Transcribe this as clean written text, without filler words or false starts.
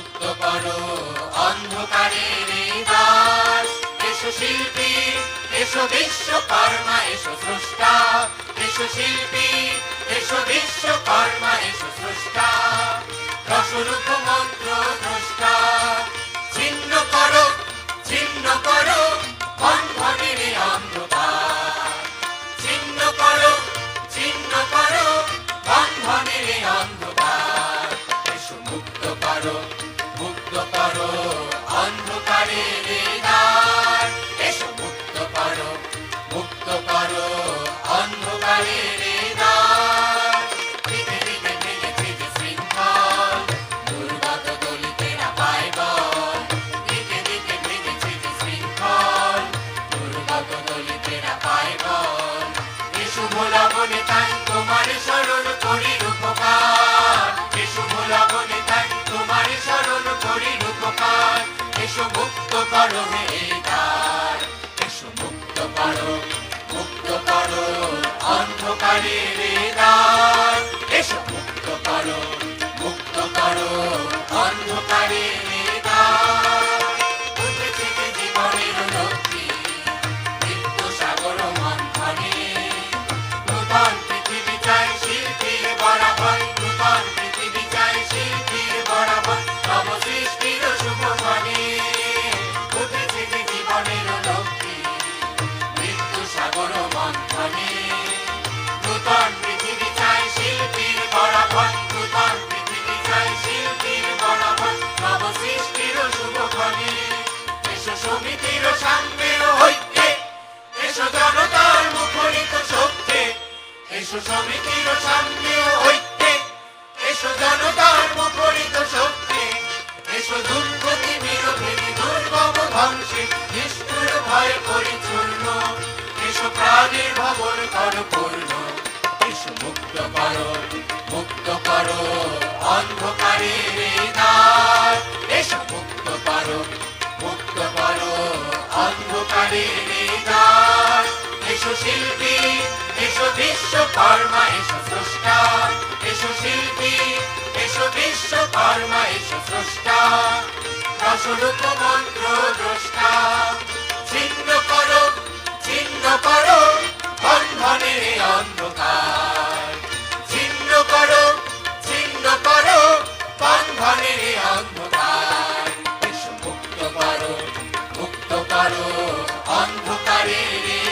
মুক্ত করো অন্ধকারের এই দ্বার। এসো শিল্পী, এসো বিশ্বকর্মা, এসো স্রষ্টা। এসো শিল্পী, এসো বিশ্বকর্মা, এসো স্রষ্টা। রসরূপ মন্ত্র দ্রষ্টা। ছিন্ন করো, ছিন্ন করো বন্ধনের এই অন্ধকার। ছিন্ন করো, ছিন্ন করো বন্ধনের এই অন্ধকার। এসো মুক্ত করো, মুক্ত করো অন্ধকারের এই দ্বার। এসো মুক্ত করো, মুক্ত করো অন্ধকারের এই দ্বার। দিকে দিকে ভেঙেছে যে শৃঙ্খল, দুর্গত দলিতেরা পায় বল। দিকে দিকে ভেঙেছে যে শৃঙ্খল, দুর্গত দলিতেরা পায় বল। এ শুভ লগনে তাই তোমার স্মরণ করি রূপকার। এ শুভ লগনে তাই তোমার স্মরণ করি রূপকার। এসো মুক্ত করো হে এই দ্বার। এসো মুক্ত করো, মুক্ত করো অন্ধকারের এই দ্বার। এসো মুক্ত করো, মুক্ত করো অন্ধকারের এই দ্বার। উঠেছে যে জীবনের লক্ষ্মী, মৃত্যু সাগর মন্থনে। নূতন পৃথিবী চাই শিল্পীর বরাবর, নূতন পৃথিবী চাই শিল্পীর বরাবর। নব সৃষ্টির শুভ ক্ষণে উঠেছে যে জীবনের লক্ষ্মী, মৃত্যু সাগর মন্থনে। নূতন পৃথিবী চাই শিল্পীর বরাবর, নূতন পৃথিবী চাই শিল্পীর বরাবর। নব সৃষ্টির শুভ ক্ষণে এসো সমিতির সামনের ঐক্যে, এসো জনতার মুখরিত শক্তি। এসো সমিতির সামনে ঐক্যে, এসো জনতার মুখরিত শক্তি। এসো দুর্গতি বিরোধী দুর্গম ধ্বংসে, নিষ্ঠুর ভয় পরিচূর্ণ। এসো প্রাণের ভবন কর পূর্ণ। এসো মুক্ত করো, মুক্ত করো অন্ধকারের এই দ্বার। এসো মুক্ত করো, মুক্ত করো অন্ধকারের এই দ্বার। এসো শিল্পী, এসো বিশ্বকর্মা, এসো স্রষ্টা। এসো শিল্পী, এসো বিশ্বকর্মা, এসো স্রষ্টা। রসরূপ মন্ত্র দ্রষ্টা। ছিন্ন করো, ছিন্ন করো বন্ধনের এই অন্ধকার। ছিন্ন করো, ছিন্ন করো বন্ধনের এই অন্ধকার। এসো মুক্ত করো, মুক্ত করো অন্ধকারের এই